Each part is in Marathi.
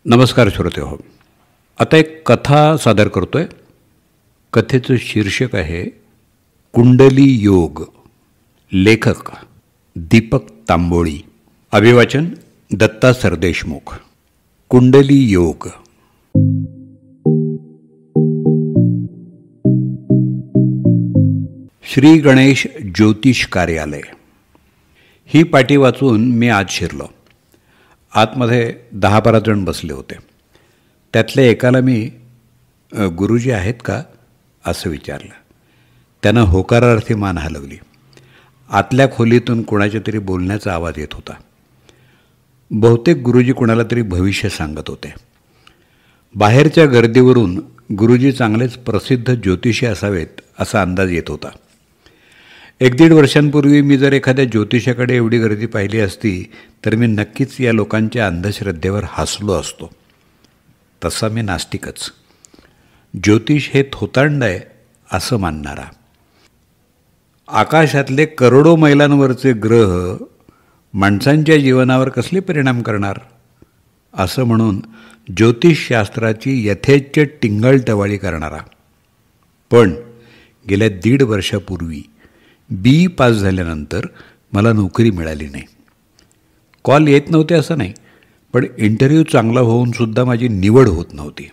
नमस्कार श्रोते हो. आता एक कथा सादर करतोय. कथेचं शीर्षक आहे कुंडली योग. लेखक दीपक तांबोळी. अभिवाचन दत्ता सरदेशमुख. कुंडली योग. श्री गणेश ज्योतिष कार्यालय ही पाटी वाचून मी आत शिरलो. आतमध्ये 10-12 जण बसले होते. त्यातल्या एकाला मी गुरुजी आहेत का असं विचारलं. त्यानं होकारार्थी मान हलवली. आतल्या खोलीतून कोणाच्या तरी बोलण्याचा आवाज येत होता. बहुतेक गुरुजी कोणाला तरी भविष्य सांगत होते. बाहेरच्या गर्दीवरून गुरुजी चांगलेच प्रसिद्ध ज्योतिषी असावेत असा अंदाज येत होता. 1-1.5 वर्षांपूर्वी मी जर एखाद्या ज्योतिषाकडे एवढी गर्दी पाहिली असती तर मी नक्कीच या लोकांच्या अंधश्रद्धेवर हसलो असतो. तसा मी नास्तिकच. ज्योतिष हे थोतांड आहे असं मानणारा. आकाशातले करोडो मैलांवरचे ग्रह माणसांच्या जीवनावर कसले परिणाम करणार असं म्हणून ज्योतिषशास्त्राची यथेच्छ टिंगलटवाळी करणारा. पण गेल्या 1.5 वर्षापूर्वी BE पास झाल्यानंतर मला नोकरी मिळाली नाही. कॉल येत नव्हते असं नाही, पण इंटरव्ह्यू चांगला होऊनसुद्धा माझी निवड होत नव्हती.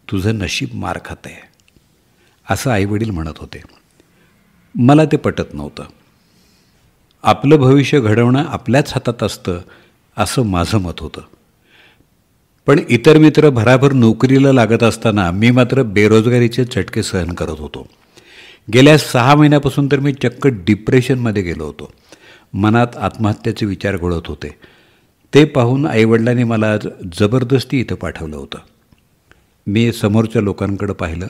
तुझं नशीब मार खात आहे असं आईवडील म्हणत होते. मला ते पटत नव्हतं. आपलं भविष्य घडवणं आपल्याच हातात असतं असं माझं मत होतं. पण इतर मित्र भराभर नोकरीला लागत असताना मी मात्र बेरोजगारीचे चटके सहन करत होतो. गेल्या 6 महिन्यापासून तर मी चक्क डिप्रेशनमध्ये गेलो होतो. मनात आत्महत्येचे विचार घोळत होते. ते पाहून आईवडिलांनी मला आज जबरदस्ती इथं पाठवलं होतं. मी समोरच्या लोकांकडे पाहिलं.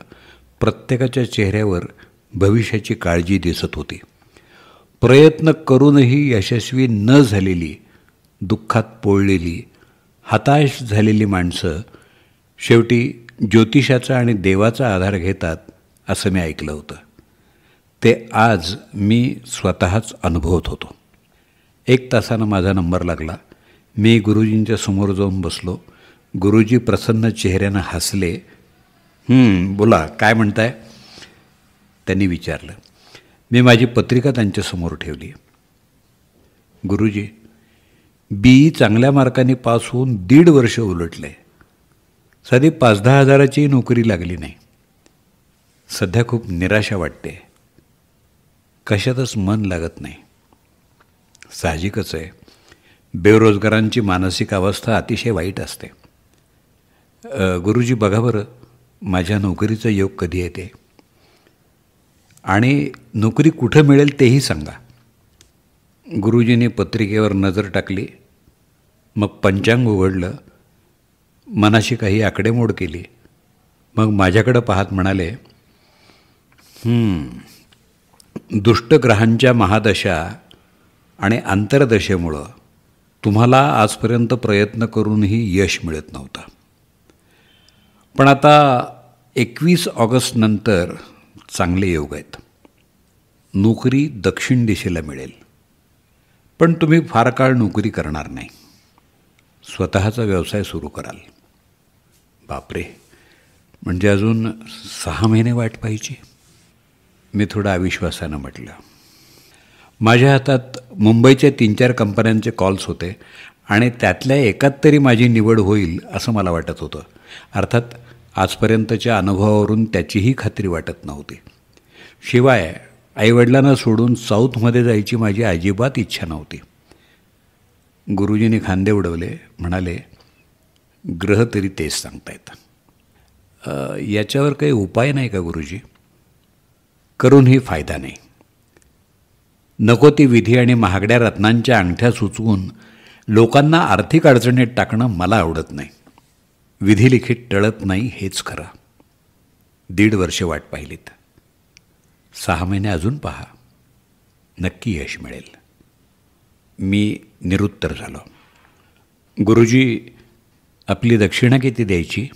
प्रत्येकाच्या चेहऱ्यावर भविष्याची काळजी दिसत होती. प्रयत्न करूनही यशस्वी न झालेली, दुःखात पोळलेली, हताश झालेली माणसं शेवटी ज्योतिषाचा आणि देवाचा आधार घेतात असं मी ऐकलं होतं. ते आज मी स्वतःच अनुभवत होतो. 1 तासानं माझा नंबर लागला. मी गुरुजींच्या समोर जाऊन बसलो. गुरुजी प्रसन्न चेहऱ्यानं हसले. बोला, काय म्हणताय? त्यांनी विचारलं. मी माझी पत्रिका त्यांच्यासमोर ठेवली. गुरुजी, BE चांगल्या मार्कांनी पास होऊन 1.5 वर्ष उलटले. साधी 5-10 हजाराचीही नोकरी लागली नाही. सध्या खूप निराशा वाटते. कशातच मन लागत नाही. साहजिकच आहे. बेरोजगारांची मानसिक अवस्था अतिशय वाईट असते. गुरुजी, बघा बरं, माझ्या नोकरीचा योग कधी येते आणि नोकरी कुठं मिळेल तेही सांगा. गुरुजींनी पत्रिकेवर नजर टाकली. मग पंचांग उघडलं. मनाशी काही आकडेमोड केली. मग माझ्याकडं पाहत म्हणाले, दुष्टग्रहांच्या महादशा आणि अंतर्दशेमुळं तुम्हाला आजपर्यंत प्रयत्न करूनही यश मिळत नव्हतं. पण आता 21 ऑगस्ट नंतर चांगले योग आहेत. नोकरी दक्षिण दिशेला मिळेल. पण तुम्ही फार काळ नोकरी करणार नाही. स्वतःचा व्यवसाय सुरू कराल. बापरे, म्हणजे अजून 6 महिने वाट पाहिजे? मी थोडं अविश्वासानं म्हटलं. माझ्या हातात मुंबईच्या 3-4 कंपन्यांचे कॉल्स होते आणि त्यातल्या एकात तरी माझी निवड होईल असं मला वाटत होतं. अर्थात आजपर्यंतच्या अनुभवावरून त्याचीही खात्री वाटत नव्हती. शिवाय आईवडिलांना सोडून साऊथमध्ये जायची माझी अजिबात इच्छा नव्हती. गुरुजींनी खांदे उडवले. म्हणाले, ग्रह तरी तेच सांगतायत. याच्यावर काही उपाय नाही का गुरुजी? करूनही फायदा नाही. नको ती विधी आणि महागड्या रत्नांच्या अंगठ्या सुचवून लोकांना आर्थिक अडचणीत टाकणं मला आवडत नाही. विधिलिखित टळत नाही हेच खरं. 1.5 वर्ष वाट पाहिलीत. 6 महिने अजून पहा. नक्की यश मिळेल. मी निरुत्तर झालो. गुरुजी, आपली दक्षिणा किती द्यायची?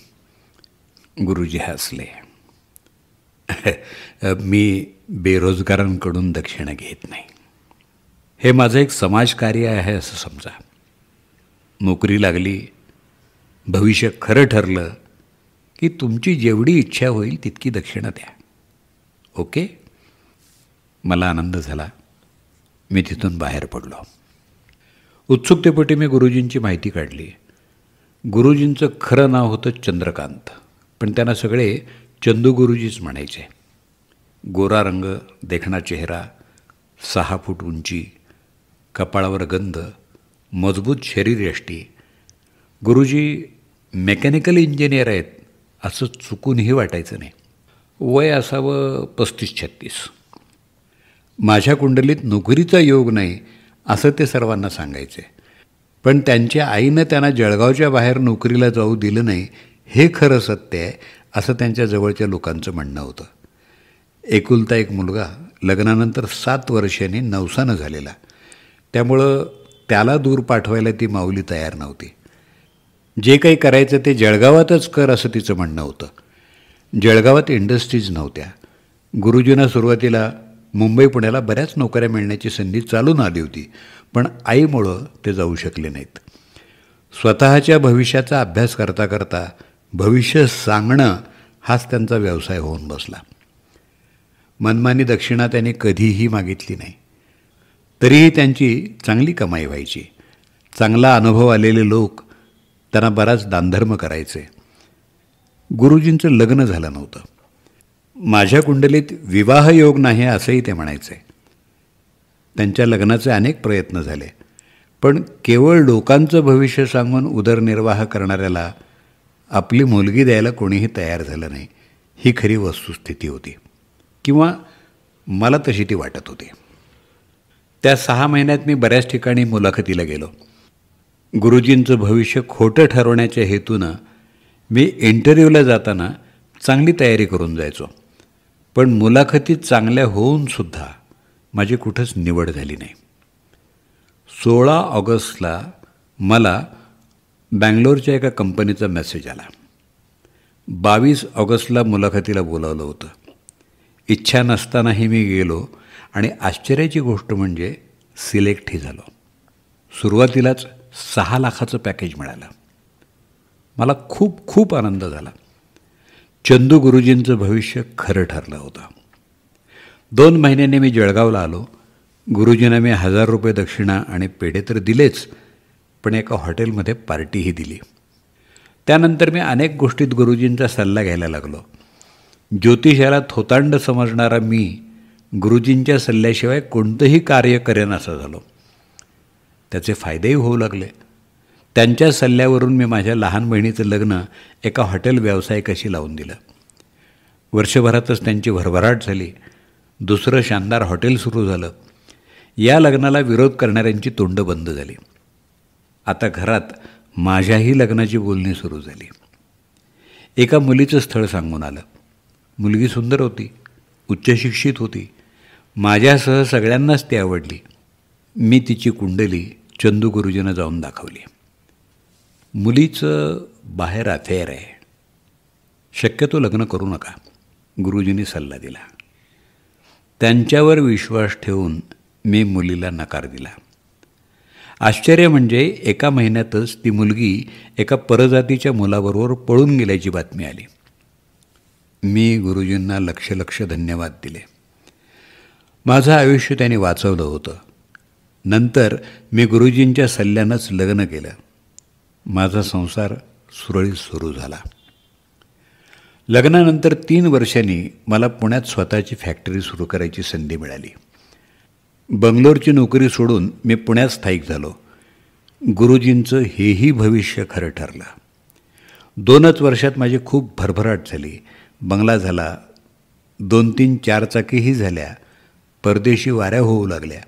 गुरुजी हसले. मी बेरोजगारांकडून दक्षिणा घेत नाही. हे माझं एक समाजकार्य आहे असं समजा. नोकरी लागली भविष्य खरं ठरलं की तुमची जेवढी इच्छा होईल तितकी दक्षिणा द्या. ओके. मला आनंद झाला. मी तिथून बाहेर पडलो. उत्सुकतेपोटी मी गुरुजींची माहिती काढली. गुरुजींचं खरं नाव होतं चंद्रकांत, पण त्यांना सगळे चंदू गुरुजीच म्हणायचे. गोरा रंग, देखणा चेहरा, 6 फूट उंची, कपाळावर गंध, मजबूत शरीरयष्टी. गुरुजी मेकॅनिकल इंजिनियर आहेत असं चुकूनही वाटायचं नाही. वय असावं 35-36. माझ्या कुंडलीत नोकरीचा योग नाही असं ते सर्वांना सांगायचे. पण त्यांच्या आईनं त्यांना जळगावच्या बाहेर नोकरीला जाऊ दिलं नाही हे खरं सत्य आहे असं त्यांच्या जवळच्या लोकांचं म्हणणं होतं. एकुलता एक मुलगा, लग्नानंतर 7 वर्षांनी नवसानं झालेला. त्यामुळं त्याला दूर पाठवायला ती माऊली तयार नव्हती. जे काही करायचं ते जळगावातच कर असं तिचं म्हणणं होतं. जळगावात इंडस्ट्रीज नव्हत्या. गुरुजींना सुरुवातीला मुंबई पुण्याला बऱ्याच नोकऱ्या मिळण्याची संधी चालून आली होती, पण आईमुळं ते जाऊ शकले नाहीत. स्वतःच्या भविष्याचा अभ्यास करता करता भविष्य सांगणं हाच त्यांचा व्यवसाय होऊन बसला. मनमानी दक्षिणा त्यांनी कधीही मागितली नाही. तरीही त्यांची चांगली कमाई व्हायची. चांगला अनुभव आलेले लोक त्यांना बराच दानधर्म करायचे. गुरुजींचं लग्न झालं नव्हतं. माझ्या कुंडलीत विवाहयोग नाही असंही ते म्हणायचे. त्यांच्या लग्नाचे अनेक प्रयत्न झाले, पण केवळ लोकांचं भविष्य सांगून उदरनिर्वाह करणाऱ्याला आपली मुलगी द्यायला कोणीही तयार झालं नाही. ही खरी वस्तुस्थिती होती, किंवा मला तशी ती वाटत होती. त्या 6 महिन्यात मी बऱ्याच ठिकाणी मुलाखतीला गेलो. गुरुजींचं भविष्य खोटं ठरवण्याच्या हेतूनं मी इंटरव्ह्यूला जाताना चांगली तयारी करून जायचो. पण मुलाखतीत चांगल्या होऊनसुद्धा माझी कुठंच निवड झाली नाही. 16 ऑगस्टला मला बँगलोरच्या एका कंपनीचा मेसेज आला. 22 ऑगस्टला मुलाखतीला बोलावलं होतं. इच्छा नसतानाही मी गेलो आणि आश्चर्याची गोष्ट म्हणजे सिलेक्टही झालो. सुरुवातीलाच 6 लाखाचं पॅकेज मिळालं. मला खूप खूप आनंद झाला. चंदू गुरुजींचं भविष्य खरं ठरलं होतं. 2 महिन्यांनी मी जळगावला आलो. गुरुजींना मी 1000 रुपये दक्षिणा आणि पेढे तर दिलेच, पण एका हॉटेलमध्ये पार्टीही दिली. त्यानंतर मी अनेक गोष्टीत गुरुजींचा सल्ला घ्यायला लागलो. ज्योतिषाला थोतांड समजणारा मी गुरुजींच्या सल्ल्याशिवाय कोणतंही कार्य करेन असं झालो. त्याचे फायदेही होऊ लागले. त्यांच्या सल्ल्यावरून मी माझ्या लहान बहिणीचं लग्न एका हॉटेल व्यावसायिकाशी लावून दिलं. वर्षभरातच त्यांची भरभराट झाली. दुसरं शानदार हॉटेल सुरू झालं. या लग्नाला विरोध करणाऱ्यांची तोंड बंद झाली. आता घरात माझ्याही लग्नाची बोलणी सुरू झाली. एका मुलीचं स्थळ सांगून आलं. मुलगी सुंदर होती, उच्चशिक्षित होती. माझ्यासह सगळ्यांनाच ती आवडली. मी तिची कुंडली चंदू गुरुजींना जाऊन दाखवली. मुलीचं बाहेर अफेअर आहे, शक्यतो लग्न करू नका, गुरुजींनी सल्ला दिला. त्यांच्यावर विश्वास ठेवून मी मुलीला नकार दिला. आश्चर्य म्हणजे एका महिन्यातच ती मुलगी एका परजातीच्या मुलाबरोबर पळून गेल्याची बातमी आली. मी गुरुजींना लक्ष धन्यवाद दिले. माझं आयुष्य त्याने वाचवलं होतं. नंतर मी गुरुजींच्या सल्ल्यानंच लग्न केलं. माझा संसार सुरळीत सुरू झाला. लग्नानंतर 3 वर्षांनी मला पुण्यात स्वतःची फॅक्टरी सुरू करायची संधी मिळाली. बंगलोरची नोकरी सोडून मी पुण्यात स्थायिक झालो. गुरुजींचं हेही भविष्य खरं ठरलं. 2च वर्षात माझी खूप भरभराट झाली. बंगला झाला, 2-3 4चाकीही झाल्या, परदेशी वाऱ्या होऊ लागल्या.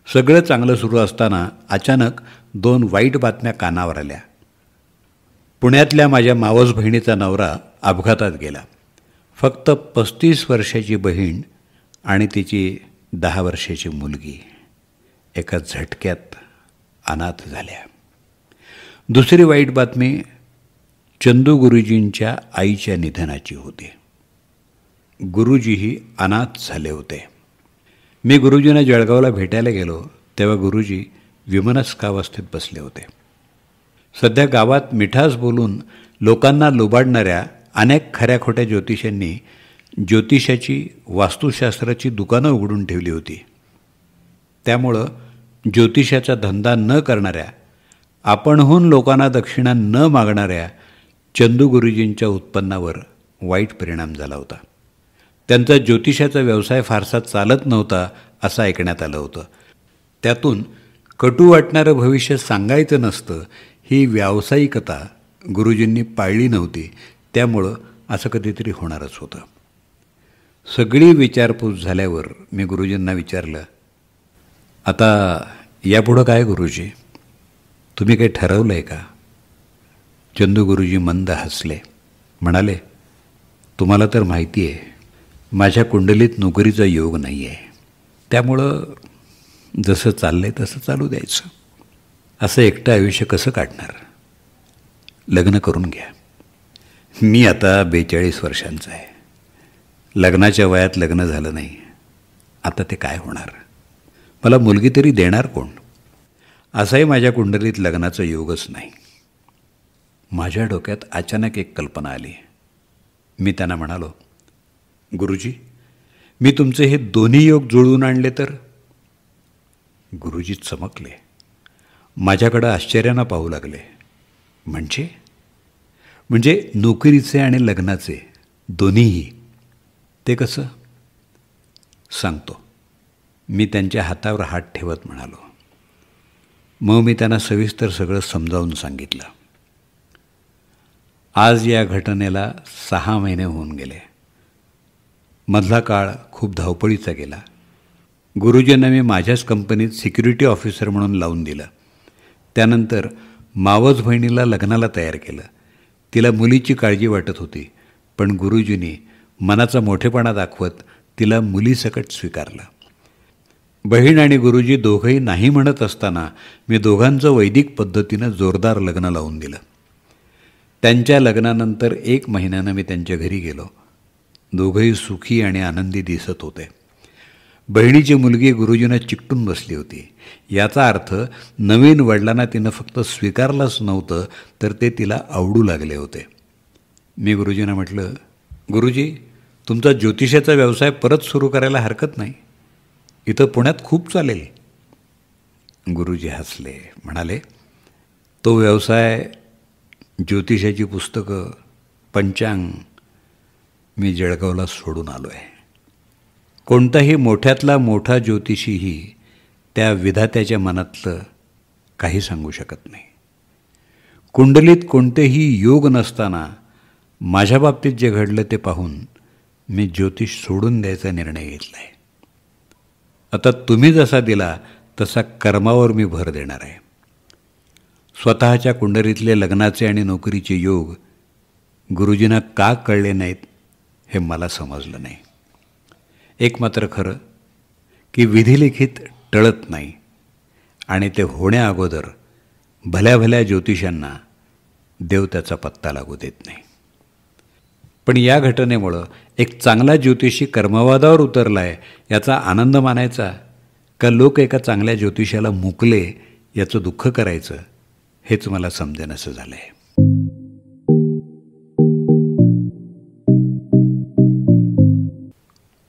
सगळं चांगलं सुरू असताना अचानक 2 वाईट बातम्या कानावर आल्या. पुण्यातल्या माझ्या मावस बहिणीचा नवरा अपघातात गेला. फक्त 35 वर्षाची बहीण आणि तिची 10 वर्षाची मुलगी एका झटक्यात अनाथ झाल्या. दुसरी वाईट बातमी चंदू गुरुजींच्या आईच्या निधनाची होती. गुरुजीही अनाथ झाले होते. मी गुरुजींना जळगावला भेटायला गेलो तेव्हा गुरुजी विमनस्कावस्थेत बसले होते. सध्या गावात मिठास बोलून लोकांना लुबाडणाऱ्या अनेक खऱ्या खोट्या ज्योतिषांनी ज्योतिषाची वास्तुशास्त्राची दुकानं उघडून ठेवली होती. त्यामुळं ज्योतिषाचा धंदा न करणाऱ्या, आपणहून लोकांना दक्षिणा न मागणाऱ्या चंदू गुरुजींच्या उत्पन्नावर वाईट परिणाम झाला होता. त्यांचा ज्योतिषाचा व्यवसाय फारसा चालत नव्हता असं ऐकण्यात आलं होतं. त्यातून कटू वाटणारं भविष्य सांगायचं नसतं ही व्यावसायिकता गुरुजींनी पाळली नव्हती. त्यामुळं असं कधीतरी होणारच होतं. सगळी विचारपूस झाल्यावर मी गुरुजींना विचारलं, आता यापुढं काय गुरुजी, तुम्ही काही ठरवलं आहे का? चंदू गुरुजी मंद हसले, म्हणाले, तुम्हाला तर माहिती आहे माझ्या कुंडलीत नोकरीचा योग नाही आहे. त्यामुळं जसं चाललंय तसं चालू द्यायचं. असं एकटं आयुष्य कसं काढणार? लग्न करून घ्या. मी आता 42 वर्षांचा आहे. लग्नाच्या वयात लग्न झालं नाही. आता ते काय होणार? मला मुलगी तरी देणार कोण? असाही माझ्या कुंडलीत लग्नाचा योगच नाही. माझ्या डोक्यात अचानक एक कल्पना आली. मी त्यांना म्हणालो, गुरुजी, मी तुमचे हे दोन्ही योग जुळवून आणले तर? गुरुजी चमकले, माझ्याकडं आश्चर्यानं पाहू लागले. म्हणजे नोकरीचे आणि लग्नाचे दोन्हीही? ते कसं? सांगतो. मी त्यांच्या हातावर हात ठेवत म्हणालो. मग मी त्यांना सविस्तर सगळं समजावून सांगितलं. आज या घटनेला 6 महिने होऊन गेले. मधला काळ खूप धावपळीचा गेला. गुरुजींना मी माझ्याच कंपनीत सिक्युरिटी ऑफिसर म्हणून लावून दिलं. त्यानंतर मावस बहिणीला लग्नाला तयार केलं. तिला मुलीची काळजी वाटत होती, पण गुरुजींनी मनाचा मोठेपणा दाखवत तिला मुलीसकट स्वीकारलं. बहीण आणि गुरुजी दोघंही नाही म्हणत असताना मी दोघांचं वैदिक पद्धतीनं जोरदार लग्न लावून दिलं. त्यांच्या लग्नानंतर 1 महिन्यानं मी त्यांच्या घरी गेलो. दोघंही सुखी आणि आनंदी दिसत होते. बहिणीची मुलगी गुरुजींना चिकटून बसली होती. याचा अर्थ नवीन वडिलांना तिनं फक्त स्वीकारलंच नव्हतं, तर ते तिला आवडू लागले होते. मी गुरुजींना म्हटलं, गुरुजी, तुमचा ज्योतिषाचा व्यवसाय परत सुरू करायला हरकत नाही. इथं पुण्यात खूप चालेल. गुरुजी हसले, म्हणाले, तो व्यवसाय, ज्योतिषाची पुस्तकं, पंचांग मी जळगावला सोडून आलो आहे. कोणताही मोठ्यातला मोठा ज्योतिषीही त्या विधात्याच्या मनातलं काही सांगू शकत नाही. कुंडलीत कोणतेही योग नसताना माझ्या बाबतीत जे घडलं ते पाहून मी ज्योतिष सोडून द्यायचा निर्णय घेतला आहे. आता तुम्ही जसा दिला तसा कर्मावर मी भर देणार आहे. स्वतःच्या कुंडलीतले लग्नाचे आणि नोकरीचे योग गुरुजींना का कळले नाहीत हे मला समजलं नाही. एक मात्र खरं की विधिलिखित टळत नाही आणि ते होण्याअगोदर भल्या भल्या ज्योतिषांना देव त्याचा पत्ता लागू देत नाही. पण या घटनेमुळं एक चांगला ज्योतिषी कर्मवादावर उतरला आहे याचा आनंद मानायचा का लोक एका चांगल्या ज्योतिषाला मुकले याचं दुःख करायचं, हेच मला समजेनासं झालं आहे.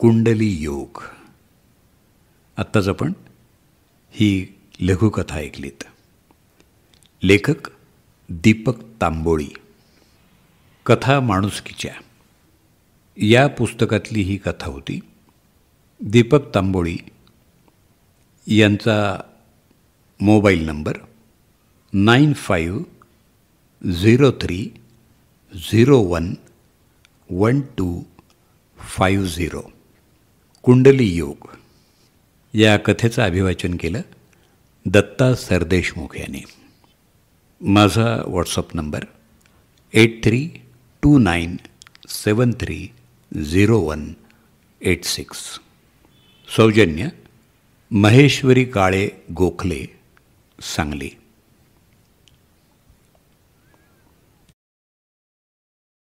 कुंडली योग. आत्ताच आपण ही लघुकथा ऐकलीत. लेखक दीपक तांबोळी. कथा माणुसकीच्या या पुस्तकातली ही कथा होती. दीपक तांबोळी यांचा मोबाईल नंबर 9503011250. कुंडली योग या कथेचं अभिवाचन केलं दत्ता सरदेशमुख यांनी. माझा व्हॉट्सअप नंबर 8329730186. सौजन्य महेश्वरी काळे गोखले, सांगली.